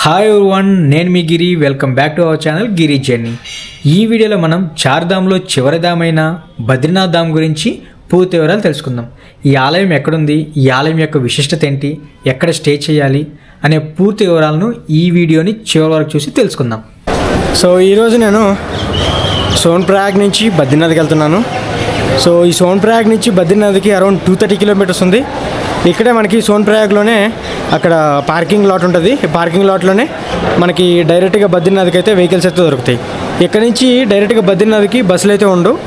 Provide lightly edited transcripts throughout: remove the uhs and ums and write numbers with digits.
Hi everyone, నేను మీ Giri. Welcome back to our channel Giri journey. ఈ వీడియోలో మనం చార్ధామ్లో చివరి ధామైన బద్రీనాథ్ ధామ్ గురించి పూర్తి వివరాలు తెలుసుకుందాం. ఈ ఆలయం ఎక్కడుంది, ఈ ఆలయం యొక్క విశిష్టత ఏంటి, ఎక్కడ స్టే చేయాలి అనే పూర్తి వివరాలను ఈ వీడియోని చివరి వరకు చూసి తెలుసుకుందాం. సో ఈరోజు నేను సోన్ప్రయాగ్ నుంచి బద్రీనాథ్కి వెళ్తున్నాను. సో ఈ సోన్ప్రయాగ్ నుంచి బద్రీనాథ్కి అరౌండ్ 230 కిలోమీటర్స్ ఉంది. ఇక్కడే మనకి సోన్ప్రయాగ్లోనే అక్కడ పార్కింగ్ లాట్ ఉంటుంది. పార్కింగ్ లాట్లోనే మనకి డైరెక్ట్గా బద్రీనాథ్కి అయితే వెహికల్స్ అయితే దొరుకుతాయి. ఇక్కడ నుంచి డైరెక్ట్గా బద్రీనాథ్కి బస్సులు అయితే ఉండవు.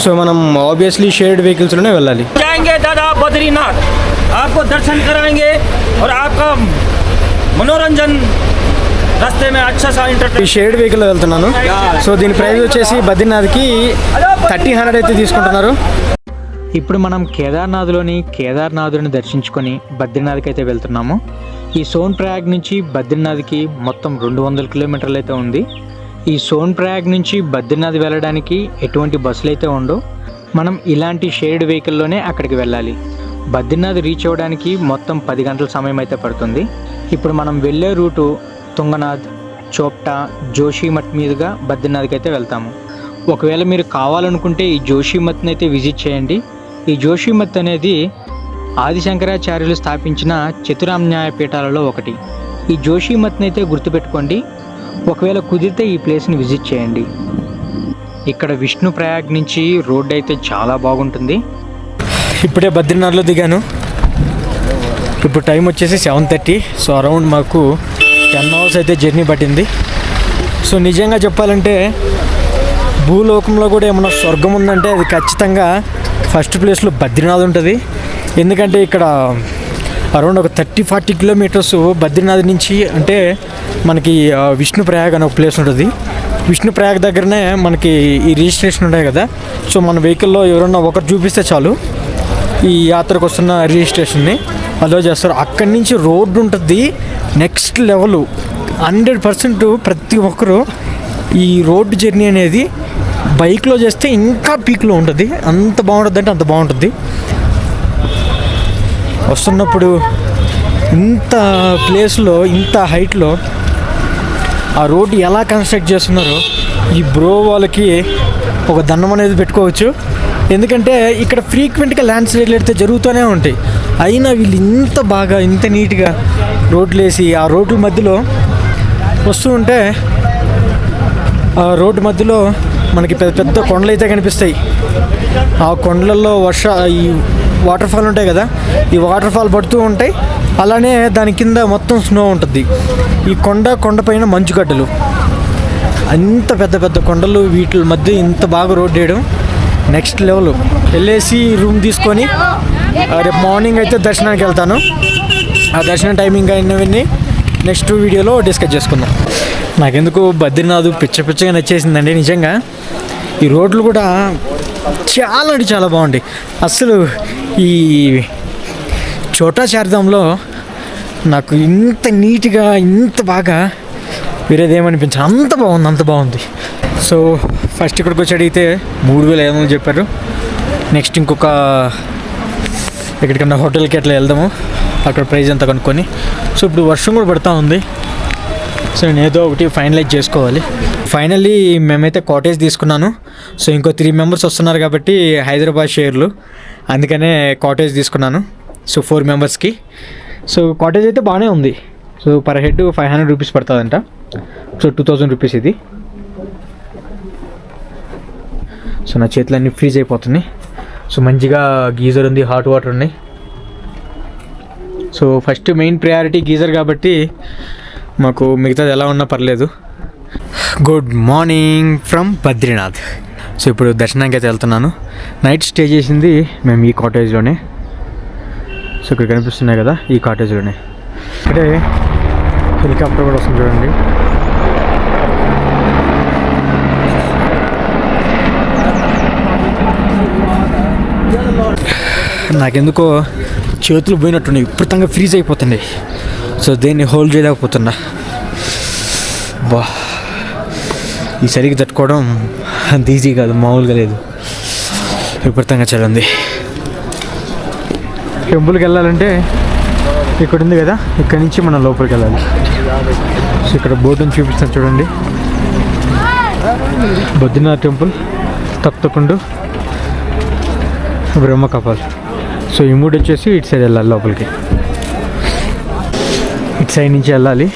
సో మనం ఆబ్వియస్లీ షేర్డ్ వెహికల్స్లోనే వెళ్ళాలి. दादा बद्रीनाथ आपको दर्शन कराएंगे और आपका मनोरंजन रास्ते में अच्छा सा ఈ షేర్డ్ వెహికల్లో వెళ్తున్నాను. సో దీని ప్రైస్ వచ్చేసి బద్రీనాథ్కి 1300 అయితే తీసుకుంటున్నారు. ఇప్పుడు మనం కేదార్నాథుని దర్శించుకొని బద్రీనాథ్కి అయితే వెళ్తున్నాము. ఈ సోన్ప్రయాగ్ నుంచి బద్రీనాథ్కి మొత్తం 200 కిలోమీటర్లు అయితే ఉంది. ఈ సోన్ప్రయాగ్ నుంచి బద్రీనాథ్ వెళ్ళడానికి ఎటువంటి బస్సులు అయితే ఉండవు. మనం ఇలాంటి షేర్డ్ వెహికల్లోనే అక్కడికి వెళ్ళాలి. బద్రీనాథ్ రీచ్ అవ్వడానికి మొత్తం 10 గంటల సమయం అయితే పడుతుంది. ఇప్పుడు మనం వెళ్ళే రూటు తుంగనాథ్, చోప్టా, జోషిమఠ్ మీదుగా బద్రీనాథ్కి అయితే వెళ్తాము. ఒకవేళ మీరు కావాలనుకుంటే ఈ జోషిమఠ్ని అయితే విజిట్ చేయండి. ఈ జోషిమఠ్ అనేది ఆదిశంకరాచార్యులు స్థాపించిన చతురామ్నాయ పీఠాలలో ఒకటి. ఈ జోషిమఠ్ని అయితే గుర్తుపెట్టుకోండి. ఒకవేళ కుదిరితే ఈ ప్లేస్ని విజిట్ చేయండి. ఇక్కడ విష్ణు ప్రయాగ్ నుంచి రోడ్ అయితే చాలా బాగుంటుంది. ఇప్పుడే బద్రీనాథ్లో దిగాను. ఇప్పుడు టైం వచ్చేసి 7:30. సో అరౌండ్ మాకు 10 అవర్స్ అయితే జర్నీ పట్టింది. సో నిజంగా చెప్పాలంటే భూలోకంలో కూడా ఏమన్నా స్వర్గం ఉందంటే అది ఖచ్చితంగా ఫస్ట్ ప్లేస్లో బద్రీనాథ్ ఉంటుంది. ఎందుకంటే ఇక్కడ అరౌండ్ ఒక 30-40 కిలోమీటర్స్ బద్రీనాథ్ నుంచి అంటే మనకి విష్ణుప్రయాగ్ అనే ఒక ప్లేస్ ఉంటుంది. విష్ణుప్రయాగ్ దగ్గరనే మనకి ఈ రిజిస్ట్రేషన్ ఉంటాయి కదా. సో మన వెహికల్లో ఎవరన్నా ఒకరు చూపిస్తే చాలు ఈ యాత్రకు వస్తున్న రిజిస్ట్రేషన్ని అలో చేస్తారు. అక్కడి నుంచి రోడ్డు ఉంటుంది నెక్స్ట్ లెవెల్. 100% ప్రతి ఒక్కరు ఈ రోడ్డు జర్నీ అనేది బైక్లో చేస్తే ఇంకా పీక్లో ఉంటుంది. అంత బాగుంటుంది అంటే అంత బాగుంటుంది. వస్తున్నప్పుడు ఇంత ప్లేస్లో ఇంత హైట్లో ఆ రోడ్డు ఎలా కన్స్ట్రక్ట్ చేస్తున్నారో ఈ బ్రో వాళ్ళకి ఒక దండం అనేది పెట్టుకోవచ్చు. ఎందుకంటే ఇక్కడ ఫ్రీక్వెంట్గా ల్యాండ్ స్లైడ్లు అయితే జరుగుతూనే ఉంటాయి. అయినా వీళ్ళు ఇంత బాగా ఇంత నీట్గా రోడ్లు వేసి ఆ రోడ్ల మధ్యలో వస్తూ ఉంటే ఆ రోడ్డు మధ్యలో మనకి పెద్ద పెద్ద కొండలు అయితే కనిపిస్తాయి. ఆ కొండలలో ఈ వాటర్ ఫాల్ ఉంటాయి కదా, ఈ వాటర్ ఫాల్ పడుతూ ఉంటాయి. అలానే దాని కింద మొత్తం స్నో ఉంటుంది. ఈ కొండపైన మంచుగడ్డలు, అంత పెద్ద పెద్ద కొండలు, వీటి మధ్య ఇంత బాగా రోడ్ వేయడం నెక్స్ట్ లెవెల్. వెళ్ళేసి రూమ్ తీసుకొని రేపు మార్నింగ్ అయితే దర్శనానికి వెళ్తాను. ఆ దర్శనం టైమింగ్ అయినవన్నీ నెక్స్ట్ వీడియోలో డిస్కస్ చేసుకుందాం. నాకెందుకు బద్రీనాథ్ పిచ్చగా నచ్చేసిందండి. నిజంగా ఈ రోడ్లు కూడా చాలా అంటే చాలా బాగుంటాయి. అసలు ఈ చోటా చార్ధాంలో నాకు ఇంత నీట్గా ఇంత బాగా వేరేదేమనిపించింది. అంత బాగుంది. సో ఫస్ట్ ఇక్కడికి వచ్చి అడిగితే 3500 చెప్పారు. నెక్స్ట్ ఇంకొక ఎక్కడికన్నా హోటల్కి అట్లా వెళ్దాము, అక్కడ ప్రైస్ అంతా కనుక్కొని. సో ఇప్పుడు వర్షం కూడా పడుతూ ఉంది. సో నేను ఏదో ఒకటి ఫైనలైజ్ చేసుకోవాలి. ఫైనల్లీ మేమైతే కాటేజ్ తీసుకున్నాను. సో ఇంకో 3 మెంబర్స్ వస్తున్నారు కాబట్టి హైదరాబాద్ షేర్లు, అందుకనే కాటేజ్ తీసుకున్నాను. సో 4 మెంబర్స్కి. సో కాటేజ్ అయితే బాగానే ఉంది. సో పర్ హెడ్ 500 రూపీస్ పడుతుందంట. సో 2000 రూపీస్ ఇది. సో నా చేతులు అన్నీ ఫ్రీజ్ అయిపోతున్నాయి. సో మంచిగా గీజర్ ఉంది, హాట్ వాటర్ ఉన్నాయి. So first main priority geyser కాబట్టి మాకు మిగతాది ఎలా ఉన్నా పర్లేదు. Good morning from Badrinath. So ఇప్పుడు దర్శనానికి అయితే వెళ్తున్నాను. నైట్ స్టే చేసింది మేము ఈ కాటేజ్లోనే. సో ఇక్కడ కనిపిస్తున్నాయి కదా, ఈ కాటేజ్లోనే. ఇక్కడే హెలికాప్టర్ కూడా వస్తుంది చూడండి. నాకెందుకో చేతులు పోయినట్టున్నాయి, విపరీతంగా ఫ్రీజ్ అయిపోతుంది. సో దేన్ని హోల్డ్ చేయలేకపోతున్నా. బా ఈ సరిగ్గా తట్టుకోవడం అంత ఈజీ కాదు, మామూలుగా లేదు. విపరీతంగా చల్లంది. టెంపుల్కి వెళ్ళాలంటే ఇక్కడ ఉంది కదా, ఇక్కడ నుంచి మనం లోపలికి వెళ్ళాలి. ఇక్కడ బోర్డుని చూపిస్తాను చూడండి. బద్రీనాథ్ టెంపుల్, తప్తకుండు, బ్రహ్మ కపాల్. సో ఈ మూడు వచ్చేసి ఇటు సైడ్ వెళ్ళాలి లోపలికి, ఇటు సైడ్ నుంచి వెళ్ళాలి.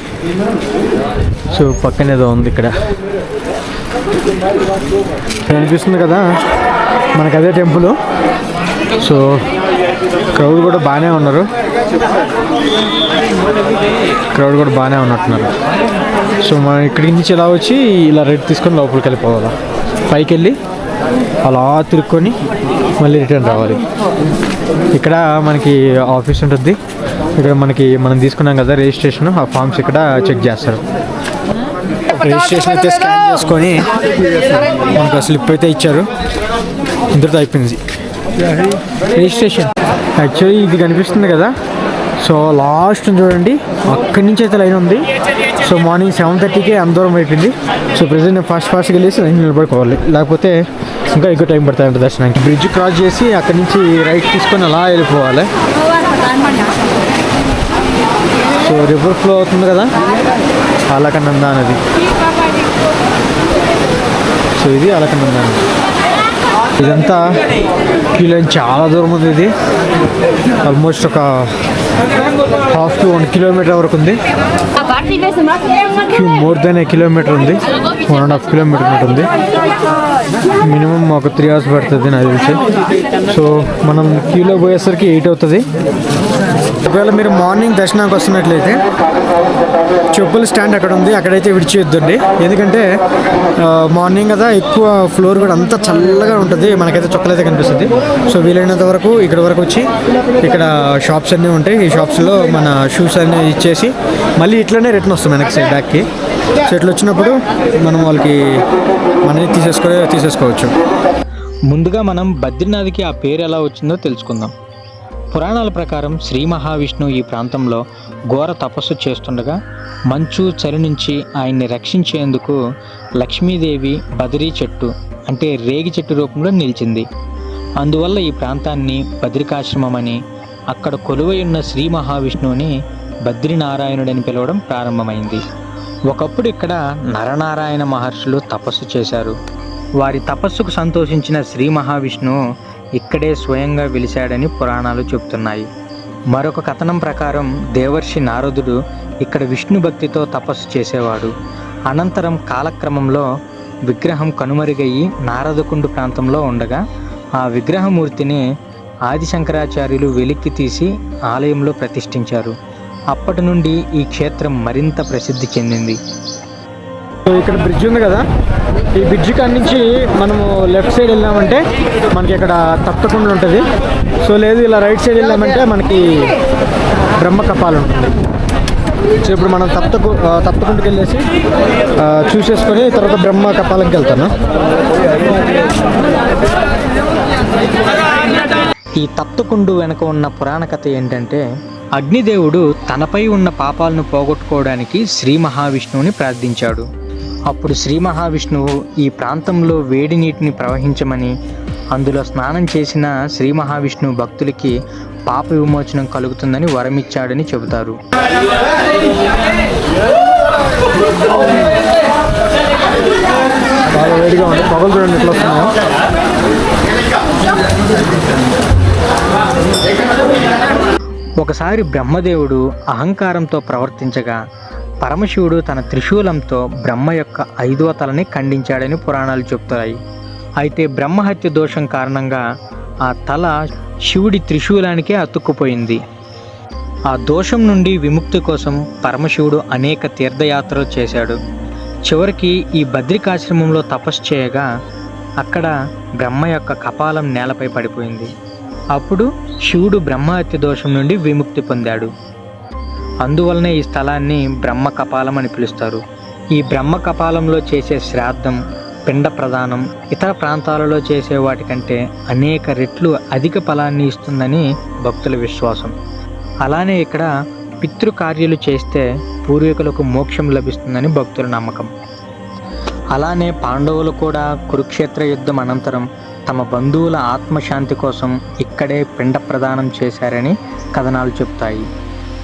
సో పక్కన ఏదో ఉంది ఇక్కడ కనిపిస్తుంది కదా మనకు, అదే టెంపుల్. సో క్రౌడ్ కూడా బాగానే ఉన్నారు, ఉన్నట్టున్నారు. సో మనం ఇక్కడి నుంచి ఇలా వచ్చి ఇలా రైట్ తీసుకొని లోపలికి వెళ్ళిపోవాలి. పైకి వెళ్ళి అలా తిరుక్కొని మళ్ళీ రిటర్న్ రావాలి. ఇక్కడ మనకి ఆఫీస్ ఉంటుంది. ఇక్కడ మనం తీసుకున్నాం కదా రిజిస్ట్రేషన్, ఆ ఫామ్స్ ఇక్కడ చెక్ చేస్తారు. రిజిస్ట్రేషన్ అయితే స్కాన్ చేసుకొని మనకు స్లిప్ అయితే ఇచ్చారు. ఇంతటితో అయిపోయింది రిజిస్ట్రేషన్. యాక్చువల్లీ ఇది కనిపిస్తుంది కదా, సో లాస్ట్ చూడండి అక్కడి నుంచి అయితే లైన్ ఉంది. సో మార్నింగ్ 7:30కే అంత దూరం అయిపోయింది. సో ప్రెజెంట్ నేను ఫాస్ట్గా వెళ్ళేసి లైన్ నిలబడుకోవాలి, లేకపోతే ఇంకా ఎక్కువ టైం పడుతుంది అంటే దర్శనానికి. బ్రిడ్జ్ క్రాస్ చేసి అక్కడి నుంచి రైట్ తీసుకొని అలా వెళ్ళిపోవాలి. సో రివర్ ఫ్లో అవుతుంది కదా అలకనందా నది. సో ఇది అలకనందా నది. ఇదంతా క్యూ లైన్ చాలా దూరం ఉంది. ఇది ఆల్మోస్ట్ ఒక 1/2 to 1 kilometer వరకు ఉంది. క్యూ మోర్ దెన్ 1 kilometer ఉంది, 1.5 kilometer ఉంటుంది. మినిమం ఒక 3 hours పడుతుంది నాకు తెలిసి. సో మనం క్యూలో పోయేసరికి 8 అవుతుంది. ఒకవేళ మీరు మార్నింగ్ దర్శనానికి వస్తున్నట్లయితే చెప్పుల స్టాండ్ అక్కడ ఉంది, అక్కడైతే విడిచేయొద్దండి. ఎందుకంటే మార్నింగ్ కదా, ఎక్కువ ఫ్లోర్ కూడా అంతా చల్లగా ఉంటుంది, మనకైతే చొక్కలైతే కనిపిస్తుంది. సో వీలైనంత వరకు ఇక్కడ వరకు వచ్చి ఇక్కడ షాప్స్ అన్నీ ఉంటాయి. ఈ షాప్స్లో మన షూస్ అన్నీ ఇచ్చేసి మళ్ళీ ఇట్లనే రిటర్న్ వస్తాం వెనక్కి సైడ్ బ్యాక్కి. సో ఇట్లా వచ్చినప్పుడు మనం వాళ్ళకి మనని తీసేసుకోవచ్చు. ముందుగా మనం బద్రీనాథ్కి ఆ పేరు ఎలా వచ్చిందో తెలుసుకుందాం. పురాణాల ప్రకారం శ్రీ మహావిష్ణువు ఈ ప్రాంతంలో ఘోర తపస్సు చేస్తుండగా మంచు చలి నుంచి ఆయన్ని రక్షించేందుకు లక్ష్మీదేవి బదరీ చెట్టు అంటే రేగి చెట్టు రూపంలో నిలిచింది. అందువల్ల ఈ ప్రాంతాన్ని బద్రికాశ్రమం అని, అక్కడ కొలువై ఉన్న శ్రీ మహావిష్ణువుని బద్రీనారాయణుడని పిలవడం ప్రారంభమైంది. ఒకప్పుడు ఇక్కడ నరనారాయణ మహర్షులు తపస్సు చేశారు. వారి తపస్సుకు సంతోషించిన శ్రీ మహావిష్ణువు ఇక్కడే స్వయంగా వెలిశాడని పురాణాలు చెబుతున్నాయి. మరొక కథనం ప్రకారం దేవర్షి నారదుడు ఇక్కడ విష్ణు భక్తితో తపస్సు చేసేవాడు. అనంతరం కాలక్రమంలో విగ్రహం కనుమరుగయ్యి నారదకుండు ప్రాంతంలో ఉండగా ఆ విగ్రహమూర్తిని ఆదిశంకరాచార్యులు వెలికి తీసి ఆలయంలో ప్రతిష్ఠించారు. అప్పటి నుండి ఈ క్షేత్రం మరింత ప్రసిద్ధి చెందింది. సో ఇక్కడ బ్రిడ్జ్ ఉంది కదా, ఈ బ్రిడ్జ్ కాడి నుంచి మనము లెఫ్ట్ సైడ్ వెళ్ళామంటే మనకి ఇక్కడ తప్తకుండ ఉంటుంది. సో లేదు ఇలా రైట్ సైడ్ వెళ్ళామంటే మనకి బ్రహ్మ కపాలం ఉంటుంది. సో ఇప్పుడు మనం తప్తకుండకి వెళ్ళేసి చూసేసుకొని తర్వాత బ్రహ్మ కపాలంకి వెళ్తాను. ఈ తప్తకుండు వెనుక ఉన్న పురాణ కథ ఏంటంటే, అగ్నిదేవుడు తనపై ఉన్న పాపాలను పోగొట్టుకోవడానికి శ్రీ మహావిష్ణువుని ప్రార్థించాడు. అప్పుడు శ్రీ మహావిష్ణువు ఈ ప్రాంతంలో వేడి నీటిని ప్రవహించమని, అందులో స్నానం చేసిన శ్రీ మహావిష్ణువు భక్తులకి పాప విమోచనం కలుగుతుందని వరమిచ్చాడని చెబుతారు. చాలా వేడిగా ఉంది, పొగలు చూడండి ఎట్లా వస్తున్నాయో. ఒకసారి బ్రహ్మదేవుడు అహంకారంతో ప్రవర్తించగా పరమశివుడు తన త్రిశూలంతో బ్రహ్మ యొక్క 5వ తలని ఖండించాడని పురాణాలు చెబుతాయి. అయితే బ్రహ్మహత్య దోషం కారణంగా ఆ తల శివుడి త్రిశూలానికే అతుక్కుపోయింది. ఆ దోషం నుండి విముక్తి కోసం పరమశివుడు అనేక తీర్థయాత్రలు చేశాడు. చివరికి ఈ బద్రికాశ్రమంలో తపస్సు చేయగా అక్కడ బ్రహ్మ యొక్క కపాలం నేలపై పడిపోయింది. అప్పుడు శివుడు బ్రహ్మహత్య దోషం నుండి విముక్తి పొందాడు. అందువలనే ఈ స్థలాన్ని బ్రహ్మ కపాలం అని పిలుస్తారు. ఈ బ్రహ్మ కపాలంలో చేసే శ్రాద్ధం, పిండ ప్రదానం ఇతర ప్రాంతాలలో చేసే వాటికంటే అనేక రెట్లు అధిక ఫలాన్ని ఇస్తుందని భక్తుల విశ్వాసం. అలానే ఇక్కడ పితృకార్యాలు చేస్తే పూర్వీకులకు మోక్షం లభిస్తుందని భక్తుల నమ్మకం. అలానే పాండవులు కూడా కురుక్షేత్ర యుద్ధం అనంతరం తమ బంధువుల ఆత్మశాంతి కోసం ఇక్కడే పిండ ప్రదానం చేశారని కథనాలు చెప్తాయి.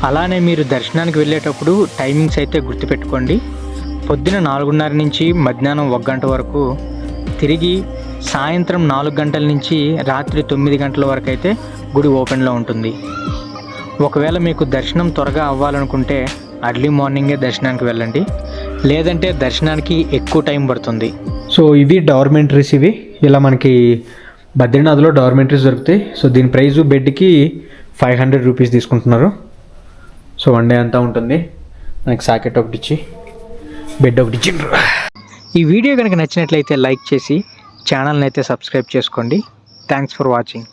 అలానే మీరు దర్శనానికి వెళ్ళేటప్పుడు టైమింగ్స్ అయితే గుర్తుపెట్టుకోండి. పొద్దున 4:30 నుంచి మధ్యాహ్నం 1 గంట వరకు, తిరిగి సాయంత్రం 4 గంటల నుంచి రాత్రి 9 గంటల వరకు అయితే గుడి ఓపెన్లో ఉంటుంది. ఒకవేళ మీకు దర్శనం త్వరగా అవ్వాలనుకుంటే అర్లీ మార్నింగే దర్శనానికి వెళ్ళండి, లేదంటే దర్శనానికి ఎక్కువ టైం పడుతుంది. సో ఇవి డార్మెంటరీస్. ఇవి ఇలా మనకి బద్రీనాథ్లో డార్మెంటరీస్ దొరుకుతాయి. సో దీని ప్రైజు బెడ్కి 500 రూపీస్ తీసుకుంటున్నారు. సో 1 డే అంతా ఉంటుంది. మనకి సాకెట్ ఒకటి ఇచ్చి బెడ్ ఒకటి ఇచ్చిండ్రు. ఈ వీడియో కనుక నచ్చినట్లయితే లైక్ చేసి ఛానల్ని అయితే సబ్స్క్రైబ్ చేసుకోండి. Thanks for watching.